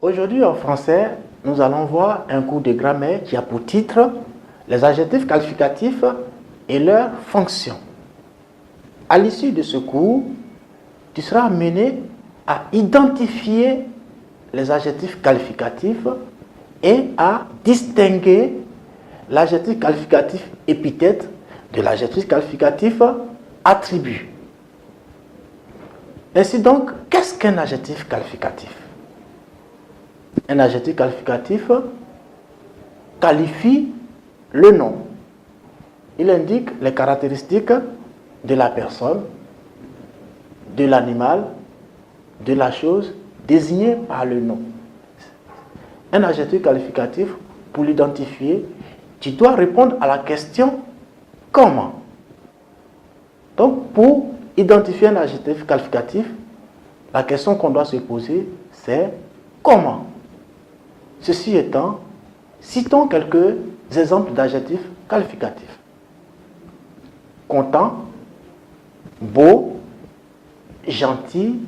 Aujourd'hui en français, nous allons voir un cours de grammaire qui a pour titre les adjectifs qualificatifs et leurs fonctions. À l'issue de ce cours, tu seras amené à identifier les adjectifs qualificatifs et à distinguer l'adjectif qualificatif épithète de l'adjectif qualificatif attribut. Ainsi donc, qu'est-ce qu'un adjectif qualificatif? Un adjectif qualificatif qualifie le nom. Il indique les caractéristiques de la personne, de l'animal, de la chose désignée par le nom. Un adjectif qualificatif, pour l'identifier, tu dois répondre à la question « Comment ?» Donc, pour identifier un adjectif qualificatif, la question qu'on doit se poser, c'est « Comment ?» Ceci étant, citons quelques exemples d'adjectifs qualificatifs. Content, beau, gentil,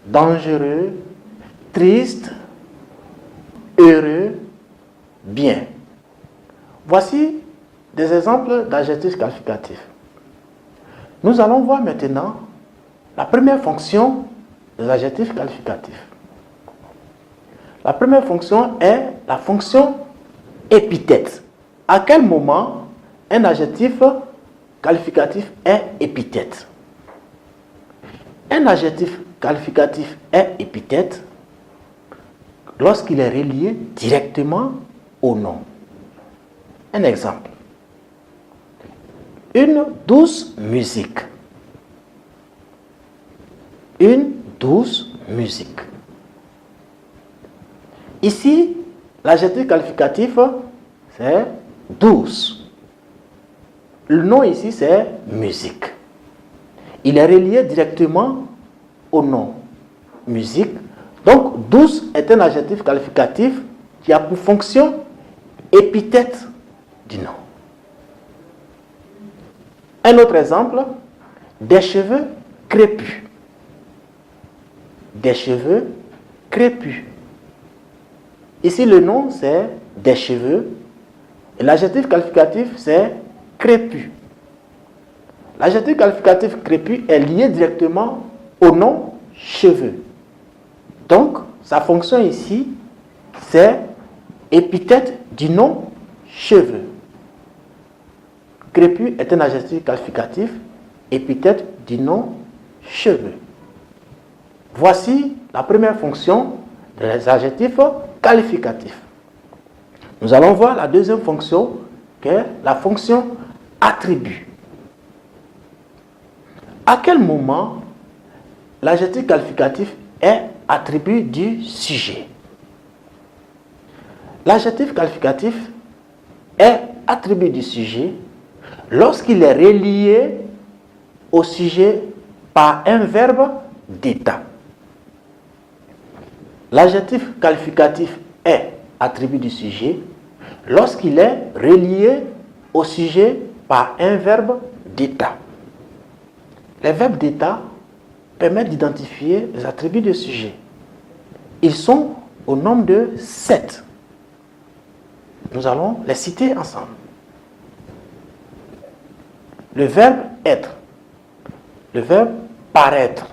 dangereux, triste, heureux, bien. Voici des exemples d'adjectifs qualificatifs. Nous allons voir maintenant la première fonction des adjectifs qualificatifs. La première fonction est la fonction épithète. À quel moment un adjectif qualificatif est épithète? Un adjectif qualificatif est épithète lorsqu'il est relié directement au nom. Un exemple. Une douce musique. Une douce musique. Ici, l'adjectif qualificatif, c'est douce. Le nom ici, c'est musique. Il est relié directement au nom musique. Donc, douce est un adjectif qualificatif qui a pour fonction épithète du nom. Un autre exemple, des cheveux crépus. Des cheveux crépus. Ici, le nom, c'est des cheveux. Et l'adjectif qualificatif, c'est crépus. L'adjectif qualificatif crépus est lié directement au nom cheveux. Donc, sa fonction ici, c'est épithète du nom cheveux. Crépus est un adjectif qualificatif, épithète du nom cheveux. Voici la première fonction des adjectifs qualificatifs. Nous allons voir la deuxième fonction, qui est la fonction attribut. À quel moment l'adjectif qualificatif est attribut du sujet? L'adjectif qualificatif est attribut du sujet lorsqu'il est relié au sujet par un verbe d'état. L'adjectif qualificatif est attribut du sujet lorsqu'il est relié au sujet par un verbe d'état. Les verbes d'état permettent d'identifier les attributs du sujet. Ils sont au nombre de 7. Nous allons les citer ensemble. Le verbe être, le verbe paraître,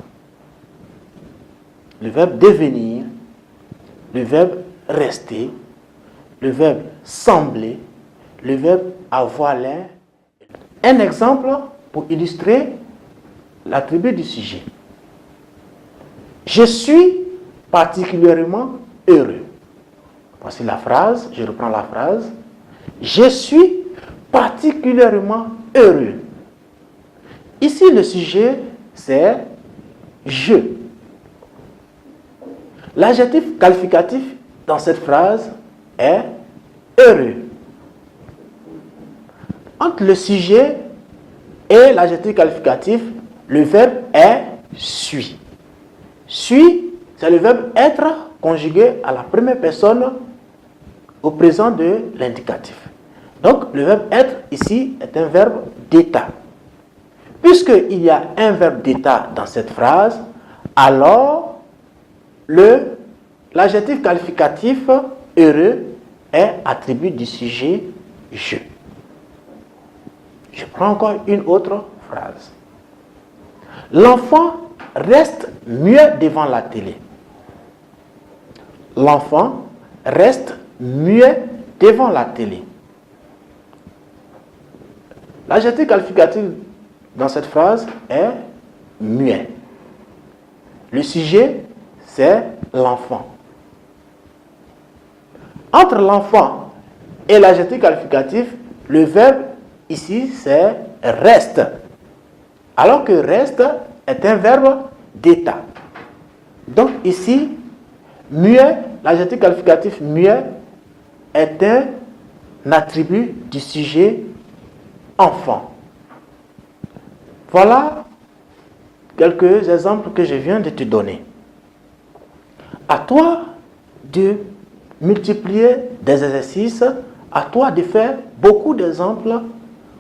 le verbe devenir, le verbe rester, le verbe sembler, le verbe avoir l'air. Un exemple pour illustrer l'attribut du sujet. Je suis particulièrement heureux. Voici la phrase, je reprends la phrase. Je suis particulièrement heureux. Ici, le sujet, c'est je. L'adjectif qualificatif dans cette phrase est heureux. Entre le sujet et l'adjectif qualificatif, le verbe est suis. Suis, c'est le verbe être conjugué à la première personne au présent de l'indicatif. Donc, le verbe être ici est un verbe d'état. Puisqu'il y a un verbe d'état dans cette phrase, alors le l'adjectif qualificatif heureux est attribut du sujet je. Je prends encore une autre phrase. L'enfant reste muet devant la télé. L'enfant reste muet devant la télé. L'adjectif qualificatif dans cette phrase est muet. Le sujet, c'est l'enfant. Entre l'enfant et l'adjectif qualificatif, le verbe ici, c'est reste. Alors que reste est un verbe d'état. Donc ici, muet, l'adjectif qualificatif muet est un attribut du sujet enfant. Voilà quelques exemples que je viens de te donner. À toi de multiplier des exercices, à toi de faire beaucoup d'exemples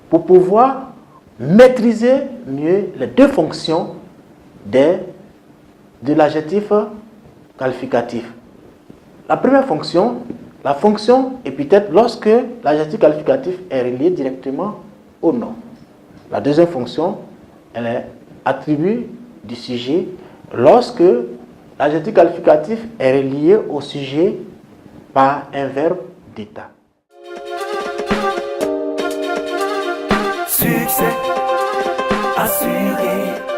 pour pouvoir maîtriser mieux les deux fonctions de l'adjectif qualificatif. La première fonction, la fonction épithète lorsque l'adjectif qualificatif est relié directement au nom. La deuxième fonction, elle est attribut du sujet lorsque l'adjectif qualificatif est relié au sujet par un verbe d'état. Succès assuré.